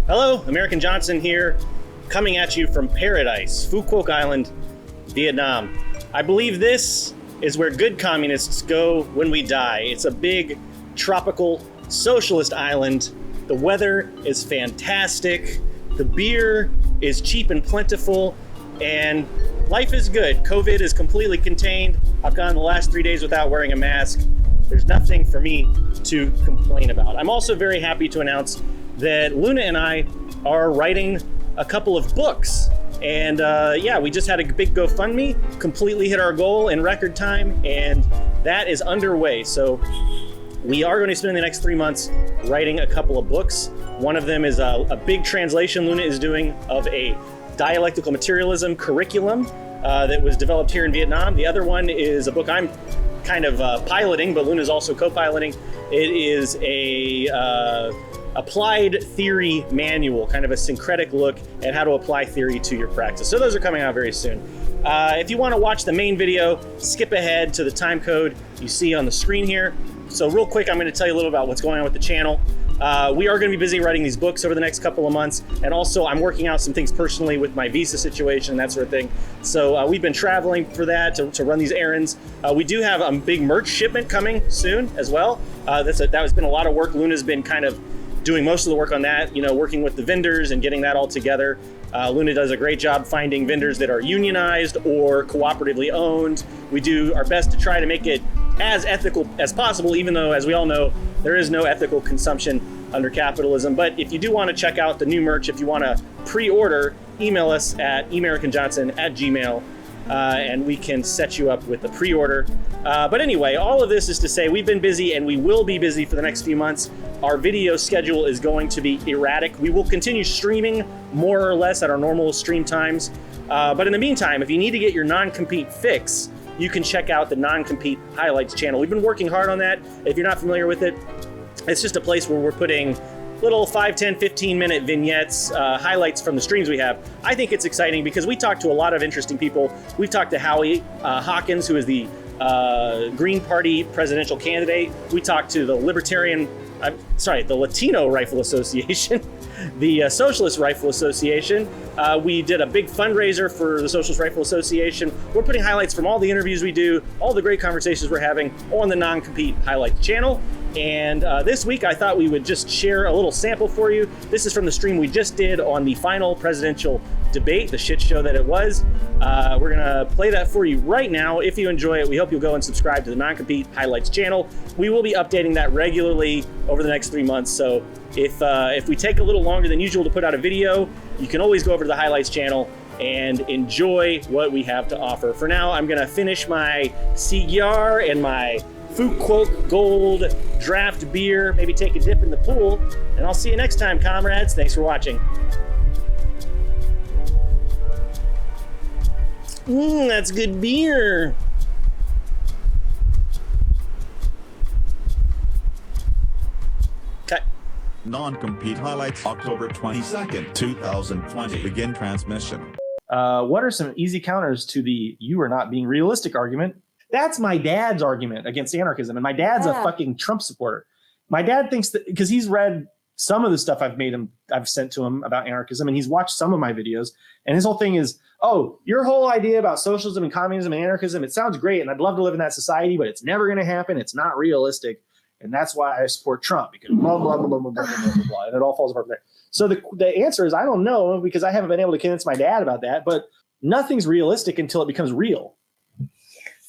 Hello, American Johnson here, coming at you from paradise, Phu Quoc Island, Vietnam. I believe this is where good communists go when we die. It's a big, tropical, socialist island. The weather is fantastic. The beer is cheap and plentiful, and life is good. COVID is completely contained. I've gone the last 3 days without wearing a mask. There's nothing for me to complain about. I'm also very happy to announce that Luna and I are writing a couple of books. And we just had a big GoFundMe, completely hit our goal in record time, and that is underway. So we are going to spend the next 3 months writing a couple of books. One of them is a big translation Luna is doing of a dialectical materialism curriculum that was developed here in Vietnam. The other one is a book I'm kind of piloting, but Luna's also co-piloting. It is a applied theory manual, kind of a syncretic look at how to apply theory to your practice. So those are coming out very soon. If you want to watch the main video, skip ahead to the time code you see on the screen here. So real quick, I'm going to tell you a little about what's going on with the channel. We are going to be busy writing these books over the next couple of months, and also I'm working out some things personally with my visa situation and that sort of thing. So we've been traveling for that to run these errands. We do have a big merch shipment coming soon as well. That has been a lot of work. Luna's been kind of doing most of the work on that, working with the vendors and getting that all together. Luna does a great job finding vendors that are unionized or cooperatively owned. We do our best to try to make it as ethical as possible, even though, as we all know, there is no ethical consumption under capitalism. But if you do want to check out the new merch, if you want to pre-order, email us at eamericanjohnson@gmail.com. And we can set you up with a pre-order. But anyway, all of this is to say we've been busy and we will be busy for the next few months. Our video schedule is going to be erratic. We will continue streaming more or less at our normal stream times. But in the meantime, if you need to get your non-compete fix, you can check out the non-compete highlights channel. We've been working hard on that. If you're not familiar with it, it's just a place where we're putting little 5, 10, 15-minute vignettes, highlights from the streams we have. I think it's exciting because we talk to a lot of interesting people. We've talked to Howie Hawkins, who is the Green Party presidential candidate. We talked to the the Latino Rifle Association, the Socialist Rifle Association. We did a big fundraiser for the Socialist Rifle Association. We're putting highlights from all the interviews we do, all the great conversations we're having on the non-compete highlights channel. And this week, I thought we would just share a little sample for you. This is from the stream we just did on the final presidential debate, the shit show that it was. We're gonna play that for you right now. If you enjoy it, we hope you'll go and subscribe to the Non-Compete Highlights channel. We will be updating that regularly over the next 3 months. So if we take a little longer than usual to put out a video, you can always go over to the Highlights channel and enjoy what we have to offer. For now, I'm gonna finish my cigar and my Phu Quoc Gold draft beer, maybe take a dip in the pool, and I'll see you next time, comrades. Thanks for watching. That's good beer. Okay. Non-compete highlights October 22nd, 2020. Begin transmission. What are some easy counters to the "you are not being realistic" argument? That's my dad's argument against anarchism. And my dad's a fucking Trump supporter. My dad thinks that because he's read some of the stuff I've sent to him about anarchism, and he's watched some of my videos. And his whole thing is, oh, your whole idea about socialism and communism and anarchism, it sounds great. And I'd love to live in that society, but it's never going to happen. It's not realistic. And that's why I support Trump, because blah, blah, blah, blah, blah, blah, blah, blah, blah. And it all falls apart from there. So the answer is, I don't know, because I haven't been able to convince my dad about that. But nothing's realistic until it becomes real.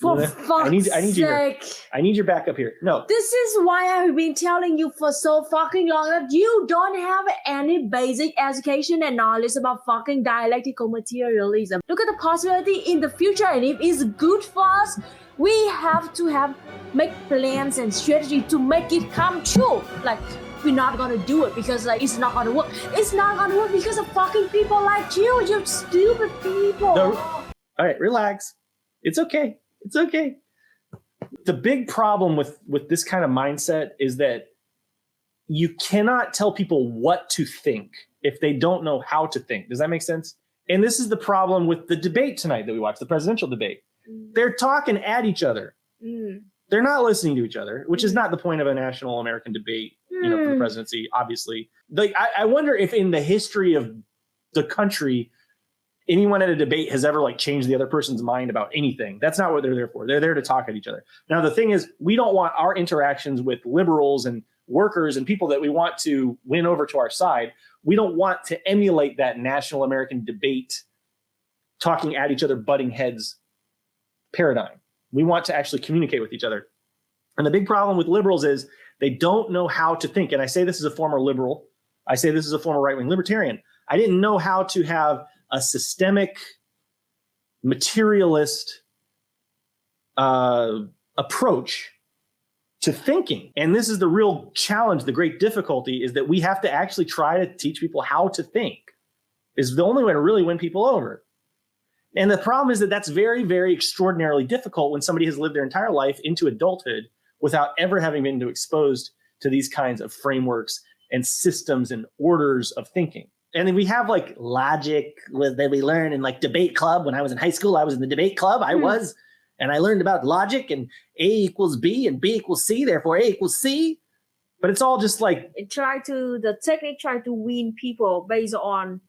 For fuck's sake. I need your backup here. No. This is why I've been telling you for so fucking long that you don't have any basic education and knowledge about fucking dialectical materialism. Look at the possibility in the future, and if it's good for us, we have to make plans and strategy to make it come true. Like, we're not gonna do it because it's not gonna work. It's not gonna work because of fucking people like you stupid people. No. All right, relax. It's okay. It's okay. The big problem with this kind of mindset is that you cannot tell people what to think if they don't know how to think. Does that make sense? And this is the problem with the debate tonight that we watched, the presidential debate. They're talking at each other. They're not listening to each other, which is not the point of a national American debate, you know, for the presidency, obviously. Like, I wonder if in the history of the country, anyone at a debate has ever like changed the other person's mind about anything. That's not what they're there for. They're there to talk at each other. Now, the thing is, we don't want our interactions with liberals and workers and people that we want to win over to our side. We don't want to emulate that national American debate, talking at each other, butting heads paradigm. We want to actually communicate with each other. And the big problem with liberals is they don't know how to think. And I say this as a former liberal. I say this as a former right-wing libertarian. I didn't know how to have a systemic, materialist approach to thinking. And this is the real challenge. The great difficulty is that we have to actually try to teach people how to think. Is the only way to really win people over. And the problem is that that's very, very extraordinarily difficult when somebody has lived their entire life into adulthood without ever having been exposed to these kinds of frameworks and systems and orders of thinking. And then we have like logic that we learn in like debate club. When I was in high school, I was in the debate club. And I learned about logic and A equals B and B equals C, therefore A equals C. But it's all just like the technique try to win people based on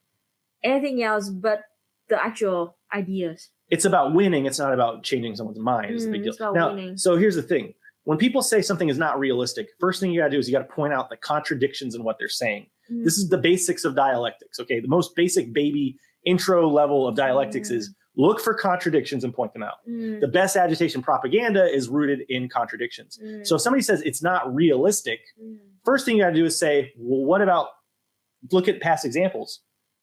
anything else but the actual ideas. It's about winning. It's not about changing someone's mind. It's the big deal. It's about Now, winning. so here's the thing. When people say something is not realistic, first thing you got to do is you got to point out the contradictions in what they're saying. This is the basics of dialectics. Okay. The most basic baby intro level of dialectics is look for contradictions and point them out. The best agitation propaganda is rooted in contradictions. So if somebody says it's not realistic, first thing you got to do is say, well, what about, look at past examples.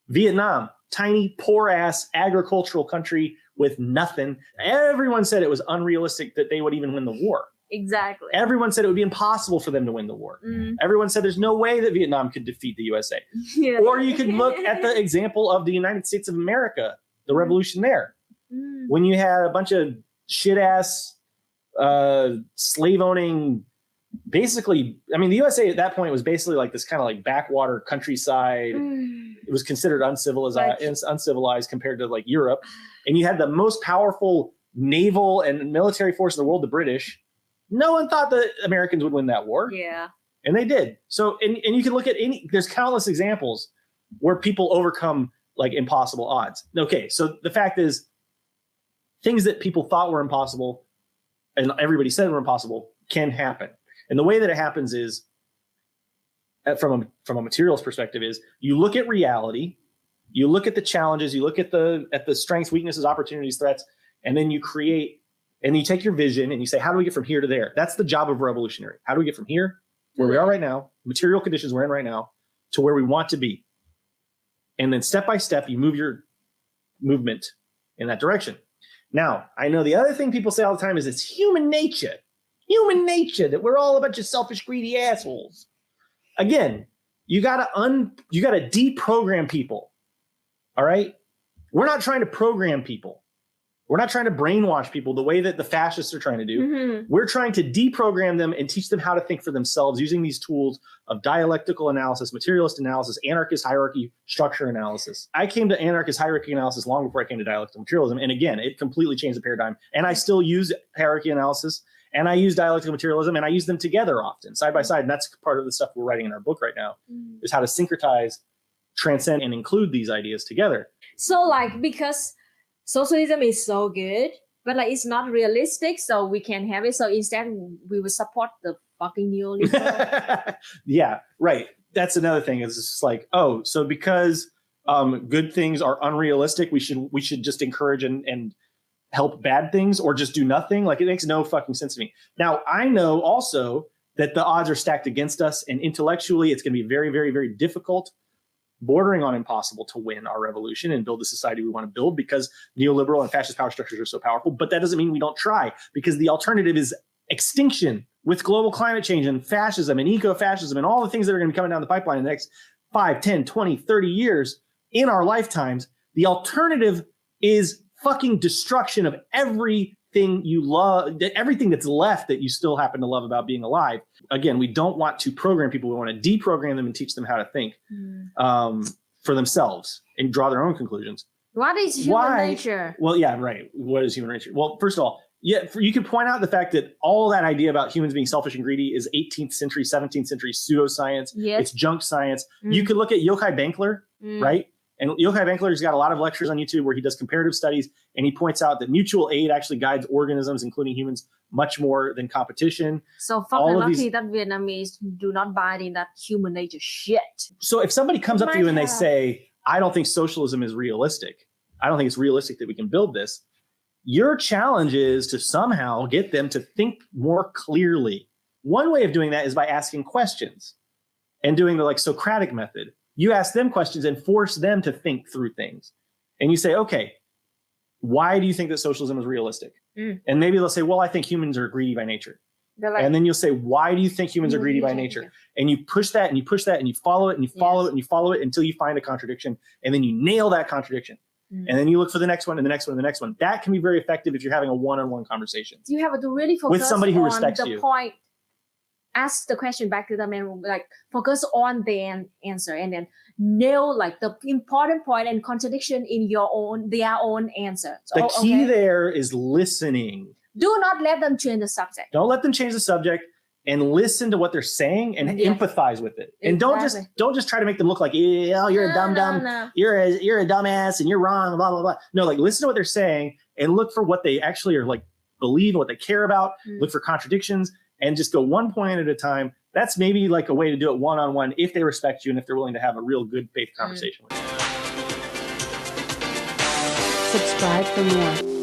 Vietnam, tiny, poor ass agricultural country with nothing. Everyone said it was unrealistic that they would even win the war. Exactly. Everyone said it would be impossible for them to win the war. Everyone said there's no way that Vietnam could defeat the USA. Yeah. Or you could look at the example of the United States of America, the revolution there. When you had a bunch of shit-ass slave-owning, basically, I mean, the USA at that point was basically like this kind of like backwater countryside. It was considered uncivilized compared to like Europe. And you had the most powerful naval and military force in the world, the British. No one thought the Americans would win that war. Yeah. And they did. So, and you can look at there's countless examples where people overcome like impossible odds. Okay. So the fact is, things that people thought were impossible and everybody said were impossible can happen. And the way that it happens is, from a materials perspective, is you look at reality, you look at the challenges, you look at the strengths, weaknesses, opportunities, threats, and then you create, and you take your vision and you say, how do we get from here to there? That's the job of a revolutionary. How do we get from here, where we are right now, material conditions we're in right now, to where we want to be? And then step by step, you move your movement in that direction. Now, I know the other thing people say all the time is it's human nature, that we're all a bunch of selfish, greedy assholes. Again, you gotta deprogram people. All right? We're not trying to program people. We're not trying to brainwash people the way that the fascists are trying to do. We're trying to deprogram them and teach them how to think for themselves using these tools of dialectical analysis, materialist analysis, anarchist hierarchy, structure analysis. I came to anarchist hierarchy analysis long before I came to dialectical materialism. And again, it completely changed the paradigm. And I still use hierarchy analysis and I use dialectical materialism and I use them together often, side by side. And that's part of the stuff we're writing in our book right now, is how to syncretize, transcend, and include these ideas together. So like, because socialism is so good, but like it's not realistic, so we can't have it. So instead, we will support the fucking neoliberal. Yeah, right. That's another thing. It's just like, oh, so because good things are unrealistic, we should just encourage and help bad things, or just do nothing. Like, it makes no fucking sense to me. Now, I know also that the odds are stacked against us, and intellectually, it's going to be very, very, very difficult, bordering on impossible, to win our revolution and build the society we want to build, because neoliberal and fascist power structures are so powerful. But that doesn't mean we don't try, because the alternative is extinction with global climate change and fascism and eco-fascism and all the things that are going to be coming down the pipeline in the next 5, 10, 20, 30 years in our lifetimes. The alternative is fucking destruction of everything you love, everything that's left that you still happen to love about being alive. Again, we don't want to program people. We want to deprogram them and teach them how to think for themselves and draw their own conclusions. What is human nature? Well, yeah, right. What is human nature? Well, first of all, you can point out the fact that all that idea about humans being selfish and greedy is 18th century, 17th century pseudoscience. Yes. It's junk science. You could look at Yochai Benkler, right? And Yochai Benkler's got a lot of lectures on YouTube where he does comparative studies, and he points out that mutual aid actually guides organisms, including humans, much more than competition. So fucking lucky that Vietnamese do not buy in that human nature shit. So if somebody comes up to you and they say, I don't think socialism is realistic, I don't think it's realistic that we can build this, your challenge is to somehow get them to think more clearly. One way of doing that is by asking questions and doing the Socratic method. You ask them questions and force them to think through things. And you say, okay, why do you think that socialism is realistic? And maybe they'll say, well, I think humans are greedy by nature. And then you'll say, why do you think humans are greedy by nature? And you push that and you push that and you follow it and you follow it and you follow it until you find a contradiction. And then you nail that contradiction. And then you look for the next one and the next one and the next one. That can be very effective if you're having a one-on-one conversation. You have to really focus with somebody who on respects the you. Point. Ask the question back to them and focus on their answer and then nail the important point and contradiction in their own answer. So, the key there is listening. Do not let them change the subject. Don't let them change the subject, and listen to what they're saying and empathize with it. And don't just try to make them look like, you're a dumb. No. You're a dumbass and you're wrong, blah, blah, blah. No, listen to what they're saying and look for what they actually are believe, what they care about, look for contradictions, and just go one point at a time. That's maybe a way to do it one-on-one if they respect you and if they're willing to have a real good faith conversation with you. Subscribe for more.